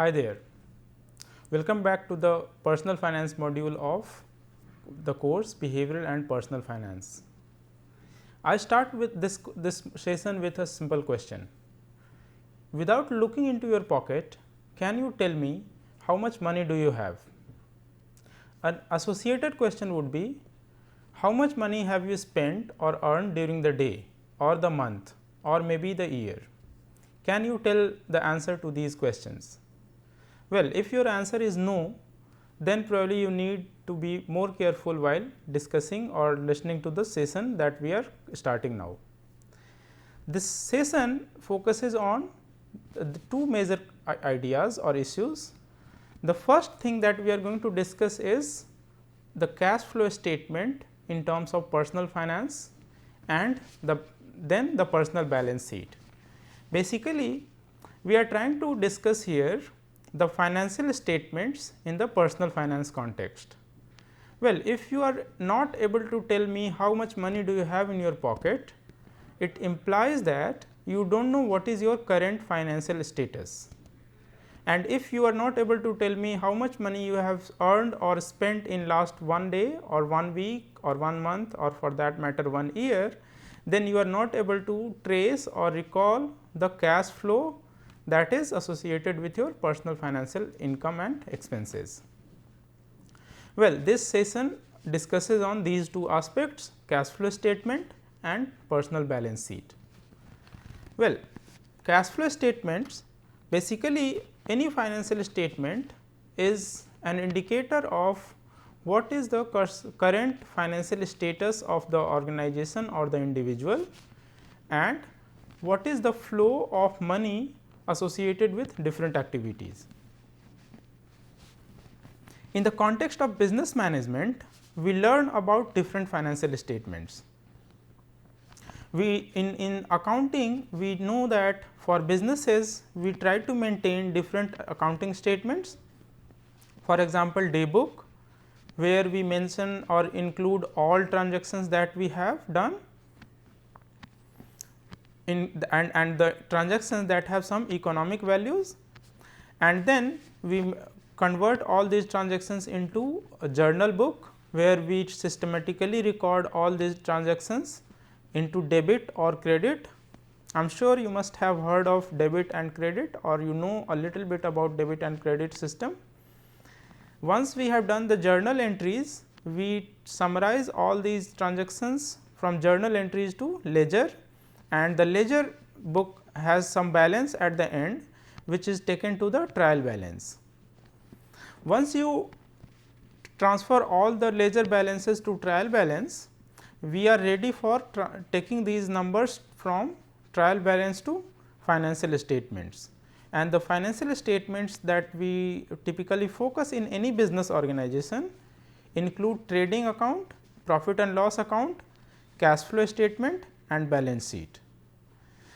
Hi there, welcome back to the personal finance module of the course Behavioral and Personal Finance. I start with this session with a simple question. Without looking into your pocket, can you tell me how much money do you have? An associated question would be, how much money have you spent or earned during the day or the month or maybe the year? Can you tell the answer to these questions? Well, if your answer is no, then probably you need to be more careful while discussing or listening to the session that we are starting now. This session focuses on the two major ideas or issues. The first thing that we are going to discuss is the cash flow statement in terms of personal finance and then the personal balance sheet. Basically, we are trying to discuss here the financial statements in the personal finance context. Well, if you are not able to tell me how much money do you have in your pocket, it implies that you do not know what is your current financial status. And if you are not able to tell me how much money you have earned or spent in last one day or 1 week or 1 month or for that matter 1 year, then you are not able to trace or recall the cash flow that is associated with your personal financial income and expenses. Well, this session discusses on these two aspects, cash flow statement and personal balance sheet. Well, cash flow statements, basically any financial statement is an indicator of what is the current financial status of the organization or the individual and what is the flow of money associated with different activities. In the context of business management, we learn about different financial statements. In accounting, we know that for businesses, we try to maintain different accounting statements. For example, day book, where we mention or include all transactions that we have done and the transactions that have some economic values, and then we convert all these transactions into a journal book, where we systematically record all these transactions into debit or credit. I am sure you must have heard of debit and credit, or you know a little bit about debit and credit system. Once we have done the journal entries, we summarize all these transactions from journal entries to ledger, and the ledger book has some balance at the end, which is taken to the trial balance. Once you transfer all the ledger balances to trial balance, we are ready for taking these numbers from trial balance to financial statements. And the financial statements that we typically focus in any business organization include trading account, profit and loss account, cash flow statement and balance sheet.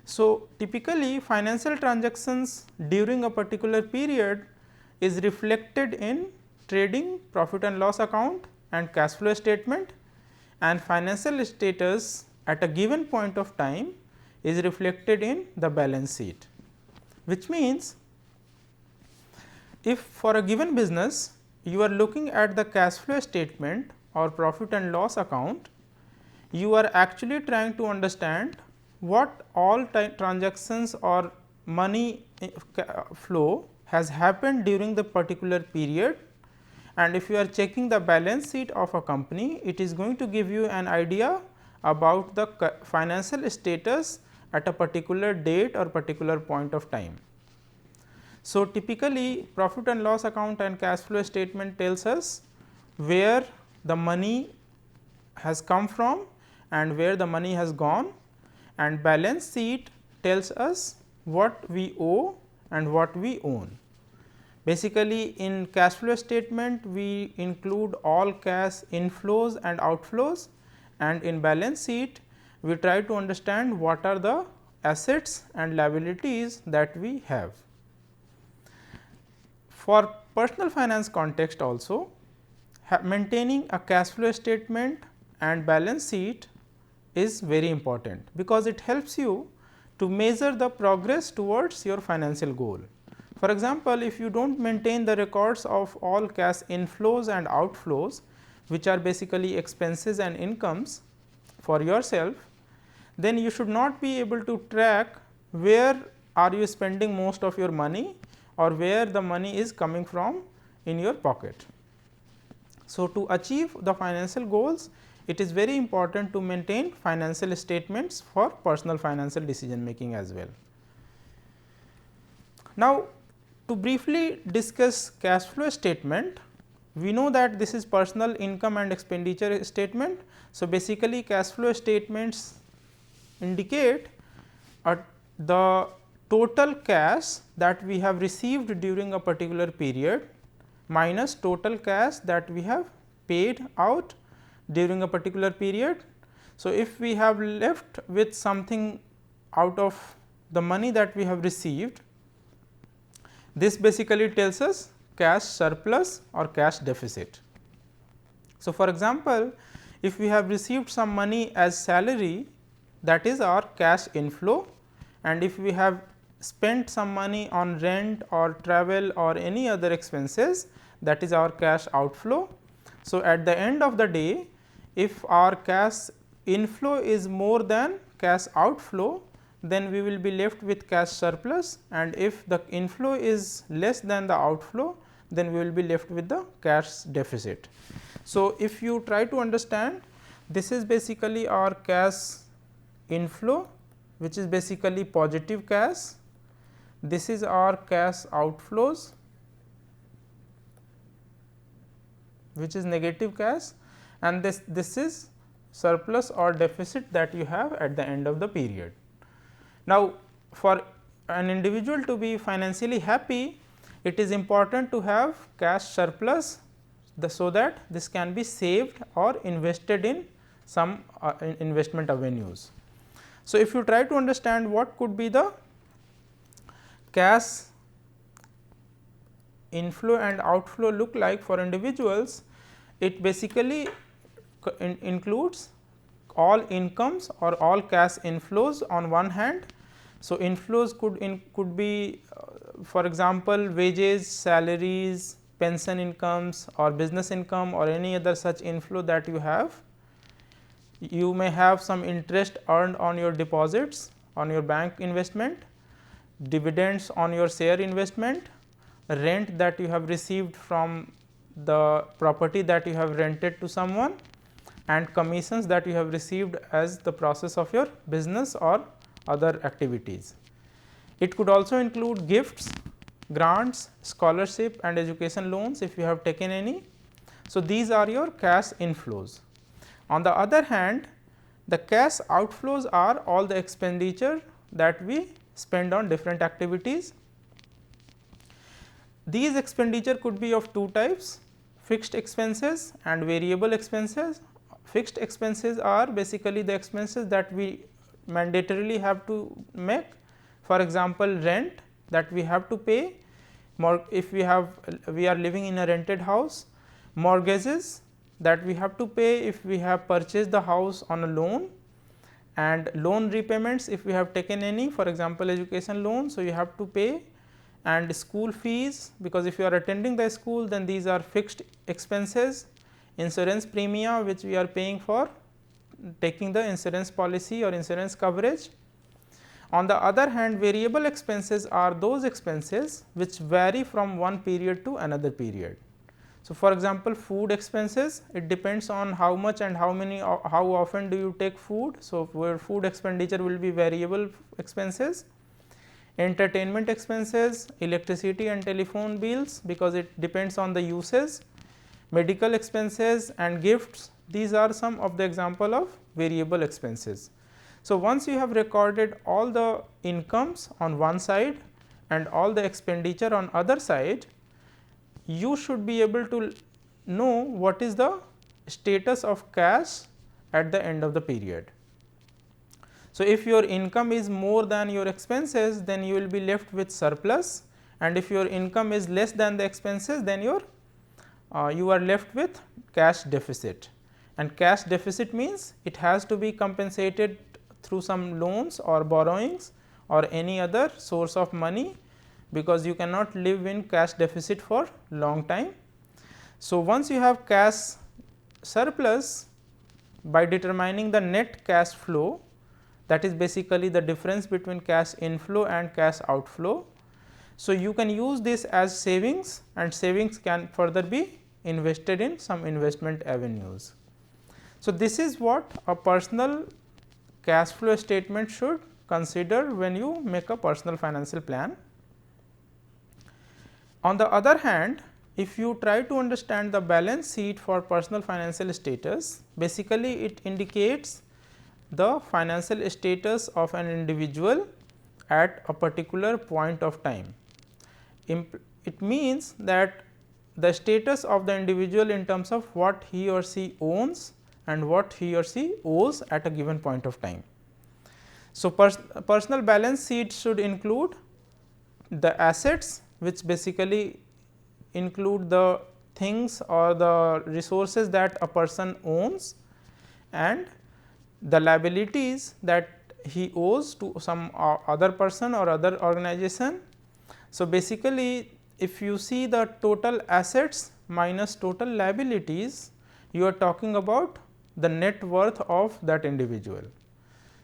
So, typically financial transactions during a particular period is reflected in trading, profit and loss account and cash flow statement, and financial status at a given point of time is reflected in the balance sheet. Which means, if for a given business you are looking at the cash flow statement or profit and loss account, you are actually trying to understand what all transactions or money flow has happened during the particular period, and if you are checking the balance sheet of a company, it is going to give you an idea about the financial status at a particular date or particular point of time. So, typically profit and loss account and cash flow statement tells us where the money has come from and where the money has gone, and balance sheet tells us what we owe and what we own. Basically, in cash flow statement we include all cash inflows and outflows, and in balance sheet we try to understand what are the assets and liabilities that we have. For personal finance context also, maintaining a cash flow statement and balance sheet is very important, because it helps you to measure the progress towards your financial goal. For example, if you do not maintain the records of all cash inflows and outflows, which are basically expenses and incomes for yourself, then you should not be able to track where are you spending most of your money or where the money is coming from in your pocket. So, to achieve the financial goals, it is very important to maintain financial statements for personal financial decision making as well. Now, to briefly discuss cash flow statement, we know that this is personal income and expenditure statement. So, basically cash flow statements indicate the total cash that we have received during a particular period minus total cash that we have paid out during a particular period. So, if we have left with something out of the money that we have received, this basically tells us cash surplus or cash deficit. So, for example, if we have received some money as salary, that is our cash inflow, and if we have spent some money on rent or travel or any other expenses, that is our cash outflow. So, at the end of the day, if our cash inflow is more than cash outflow, then we will be left with cash surplus, and if the inflow is less than the outflow, then we will be left with the cash deficit. So, if you try to understand, this is basically our cash inflow, which is basically positive cash. This is our cash outflows, which is negative cash, and this is surplus or deficit that you have at the end of the period. Now, for an individual to be financially happy, it is important to have cash surplus, so that this can be saved or invested in some investment avenues. So, if you try to understand what could be the cash inflow and outflow look like for individuals, it basically includes all incomes or all cash inflows on one hand. So, inflows could be for example, wages, salaries, pension incomes or business income or any other such inflow that you have. You may have some interest earned on your deposits on your bank investment, dividends on your share investment, rent that you have received from the property that you have rented to someone, and commissions that you have received as the process of your business or other activities. It could also include gifts, grants, scholarship and education loans if you have taken any. So, these are your cash inflows. On the other hand, the cash outflows are all the expenditure that we spend on different activities. These expenditure could be of two types: fixed expenses and variable expenses. Fixed expenses are basically the expenses that we mandatorily have to make. For example, rent that we have to pay, if we are living in a rented house, mortgages that we have to pay if we have purchased the house on a loan, and loan repayments if we have taken any, for example, education loan. So, you have to pay, and school fees, because if you are attending the school, then these are fixed expenses. Insurance premium which we are paying for taking the insurance policy or insurance coverage. On the other hand, variable expenses are those expenses which vary from one period to another period. So, for example, food expenses, it depends on how much and how often do you take food. So, where food expenditure will be variable expenses. Entertainment expenses, electricity and telephone bills, because it depends on the uses. Medical expenses and gifts, these are some of the example of variable expenses. So, once you have recorded all the incomes on one side and all the expenditure on other side, you should be able to know what is the status of cash at the end of the period. So, if your income is more than your expenses, then you will be left with surplus, and if your income is less than the expenses, then you are left with cash deficit. And cash deficit means it has to be compensated through some loans or borrowings or any other source of money because you cannot live in cash deficit for long time. So, once you have cash surplus, by determining the net cash flow, that is basically the difference between cash inflow and cash outflow. So, you can use this as savings, and savings can further be invested in some investment avenues. So, this is what a personal cash flow statement should consider when you make a personal financial plan. On the other hand, if you try to understand the balance sheet for personal financial status, basically it indicates the financial status of an individual at a particular point of time. It means that the status of the individual in terms of what he or she owns and what he or she owes at a given point of time. So, personal balance sheet should include the assets, which basically include the things or the resources that a person owns, and the liabilities that he owes to some other person or other organization. So, basically if you see the total assets minus total liabilities, you are talking about the net worth of that individual.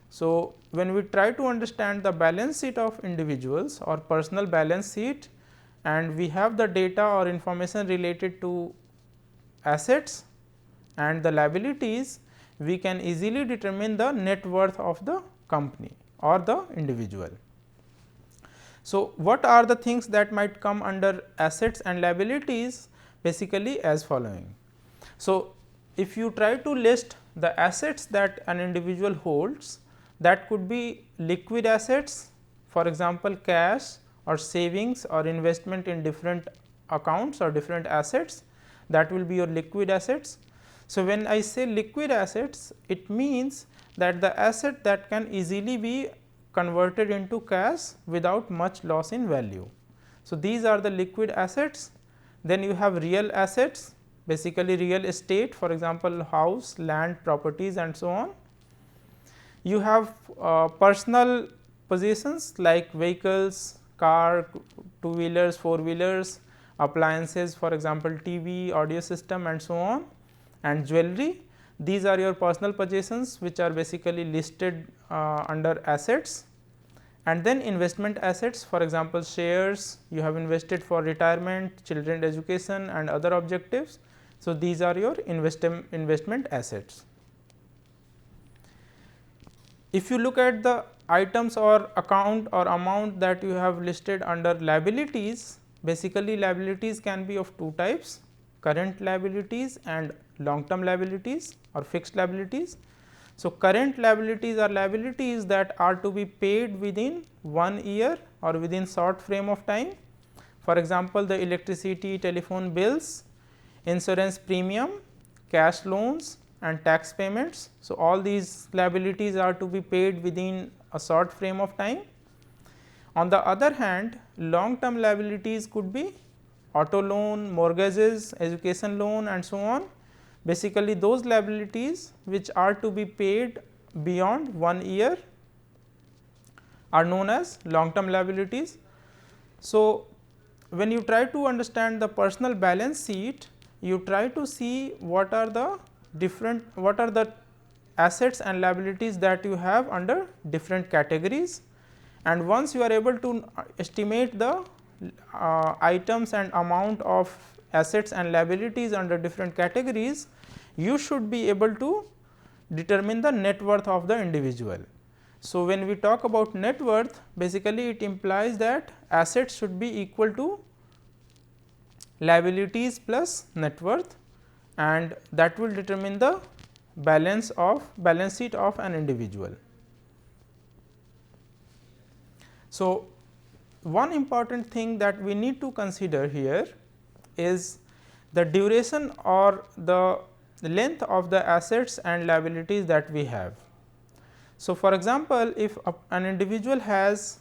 So, when we try to understand the balance sheet of individuals or personal balance sheet, and we have the data or information related to assets and the liabilities, we can easily determine the net worth of the company or the individual. So, what are the things that might come under assets and liabilities? Basically as following. So, if you try to list the assets that an individual holds, that could be liquid assets, for example, cash or savings or investment in different accounts or different assets, that will be your liquid assets. So, when I say liquid assets, it means that the asset that can easily be converted into cash without much loss in value. So, these are the liquid assets. Then you have real assets, basically real estate, for example, house, land, properties and so on. You have personal possessions like vehicles, car, two wheelers, four wheelers, appliances, for example, TV, audio system and so on, and jewelry. These are your personal possessions, which are basically listed under assets. And then investment assets, for example, shares you have invested for retirement, children education and other objectives. So, these are your investment assets. If you look at the items or account or amount that you have listed under liabilities, basically liabilities can be of two types: current liabilities and long term liabilities or fixed liabilities. So, current liabilities are liabilities that are to be paid within 1 year or within short frame of time. For example, the electricity, telephone bills, insurance premium, cash loans and tax payments. So, all these liabilities are to be paid within a short frame of time. On the other hand, long term liabilities could be auto loan, mortgages, education loan and so on. Basically, those liabilities which are to be paid beyond 1 year are known as long term liabilities. So, when you try to understand the personal balance sheet, you try to see what are the assets and liabilities that you have under different categories, and once you are able to estimate the items and amount of assets and liabilities under different categories, you should be able to determine the net worth of the individual. So, when we talk about net worth, basically it implies that assets should be equal to liabilities plus net worth, and that will determine the balance sheet of an individual. So, one important thing that we need to consider here is the duration or the length of the assets and liabilities that we have. So, for example, if an individual has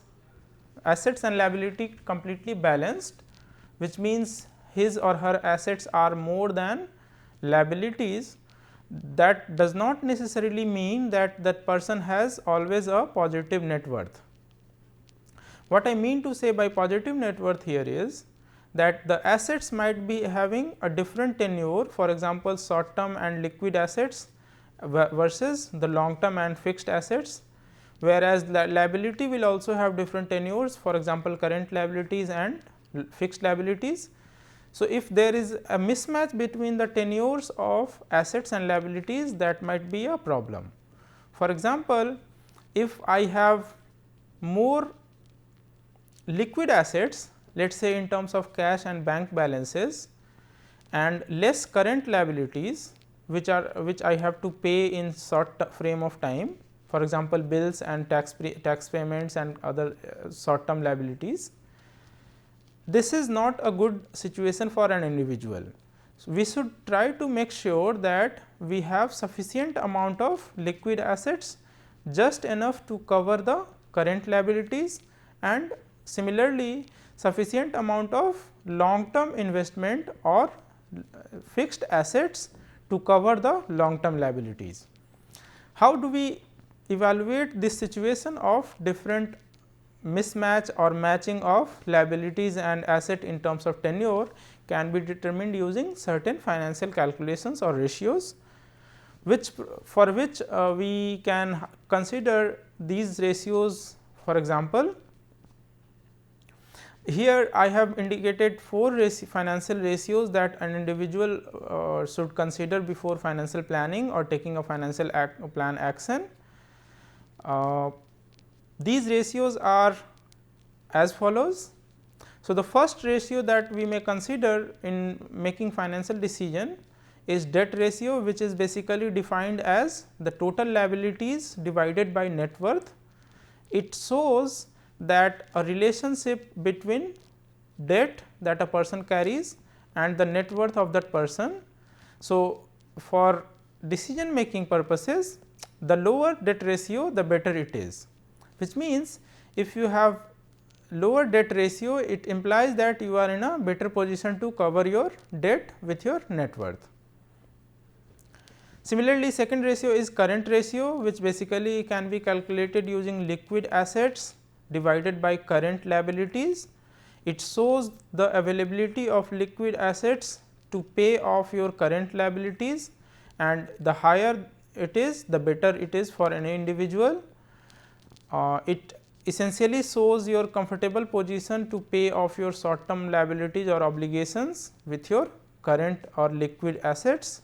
assets and liability completely balanced, which means his or her assets are more than liabilities, that does not necessarily mean that that person has always a positive net worth. What I mean to say by positive net worth here is that the assets might be having a different tenure, for example, short term and liquid assets versus the long term and fixed assets, whereas liability will also have different tenures, for example, current liabilities and fixed liabilities. So, if there is a mismatch between the tenures of assets and liabilities, that might be a problem. For example, if I have more liquid assets, let us say in terms of cash and bank balances, and less current liabilities which I have to pay in short frame of time, for example, bills and tax payments and other short term liabilities. This is not a good situation for an individual. So, we should try to make sure that we have sufficient amount of liquid assets, just enough to cover the current liabilities, and similarly sufficient amount of long term investment or fixed assets to cover the long term liabilities. How do we evaluate this situation of different mismatch or matching of liabilities and asset in terms of tenure can be determined using certain financial calculations or ratios, which for which we can consider these ratios. For example, here I have indicated 4 financial ratios that an individual should consider before financial planning or taking a financial plan action. These ratios are as follows. So, the first ratio that we may consider in making financial decision is debt ratio, which is basically defined as the total liabilities divided by net worth. It shows that a relationship between debt that a person carries and the net worth of that person. So, for decision making purposes, the lower debt ratio, the better it is, which means if you have lower debt ratio, it implies that you are in a better position to cover your debt with your net worth. Similarly, second ratio is current ratio, which basically can be calculated using liquid assets divided by current liabilities. It shows the availability of liquid assets to pay off your current liabilities, and the higher it is, the better it is for any individual. It essentially shows your comfortable position to pay off your short term liabilities or obligations with your current or liquid assets.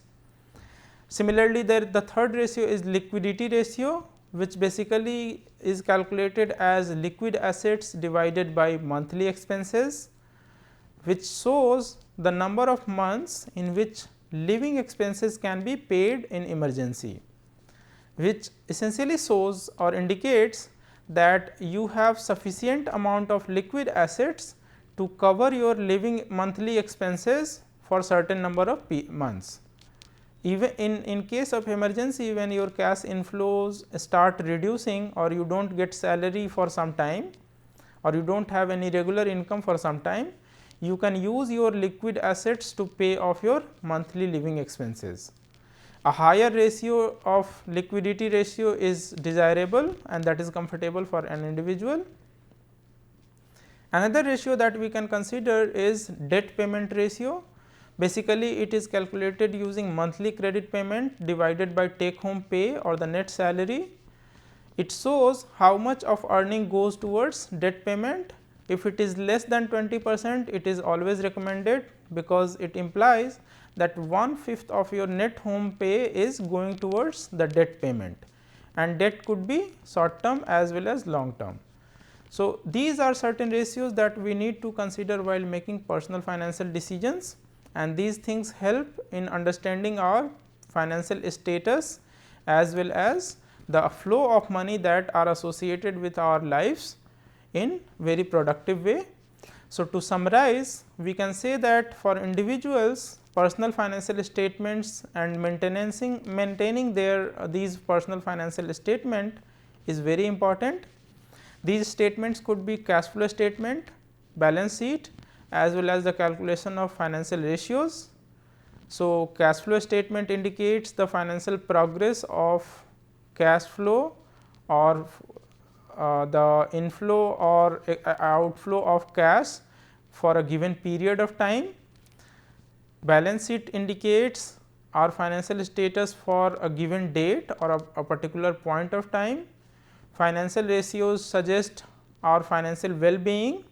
Similarly, the third ratio is liquidity ratio, which basically is calculated as liquid assets divided by monthly expenses, which shows the number of months in which living expenses can be paid in emergency, which essentially shows or indicates that you have sufficient amount of liquid assets to cover your living monthly expenses for certain number of months. Even in case of emergency, when your cash inflows start reducing, or you do not get salary for some time, or you do not have any regular income for some time, you can use your liquid assets to pay off your monthly living expenses. A higher ratio of liquidity ratio is desirable, and that is comfortable for an individual. Another ratio that we can consider is debt payment ratio. Basically, it is calculated using monthly credit payment divided by take home pay or the net salary. It shows how much of earning goes towards debt payment. If it is less than 20%, it is always recommended, because it implies that 1/5 of your net home pay is going towards the debt payment, and debt could be short term as well as long term. So, these are certain ratios that we need to consider while making personal financial decisions, and these things help in understanding our financial status as well as the flow of money that are associated with our lives in very productive way. So, to summarize, we can say that for individuals, personal financial statements and maintaining their these personal financial statement is very important. These statements could be cash flow statement, balance sheet, as well as the calculation of financial ratios. So, cash flow statement indicates the financial progress of cash flow or the inflow or outflow of cash for a given period of time. Balance sheet indicates our financial status for a given date or a particular point of time. Financial ratios suggest our financial well-being.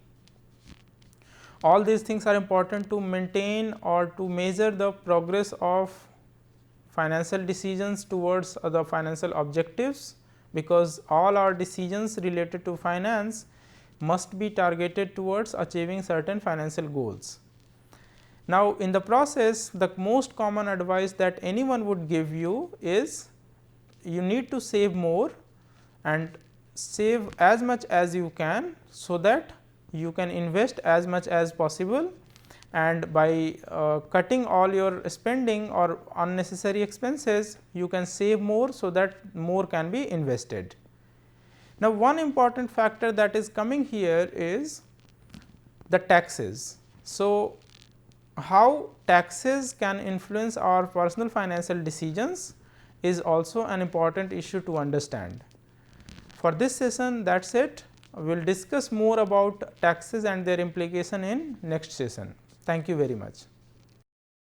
All these things are important to maintain or to measure the progress of financial decisions towards the financial objectives, because all our decisions related to finance must be targeted towards achieving certain financial goals. Now, in the process, the most common advice that anyone would give you is you need to save more and save as much as you can, so that you can invest as much as possible, and by cutting all your spending or unnecessary expenses, you can save more, so that more can be invested. Now, one important factor that is coming here is the taxes. So, how taxes can influence our personal financial decisions is also an important issue to understand. For this session, that is it. We will discuss more about taxes and their implication in next session. Thank you very much.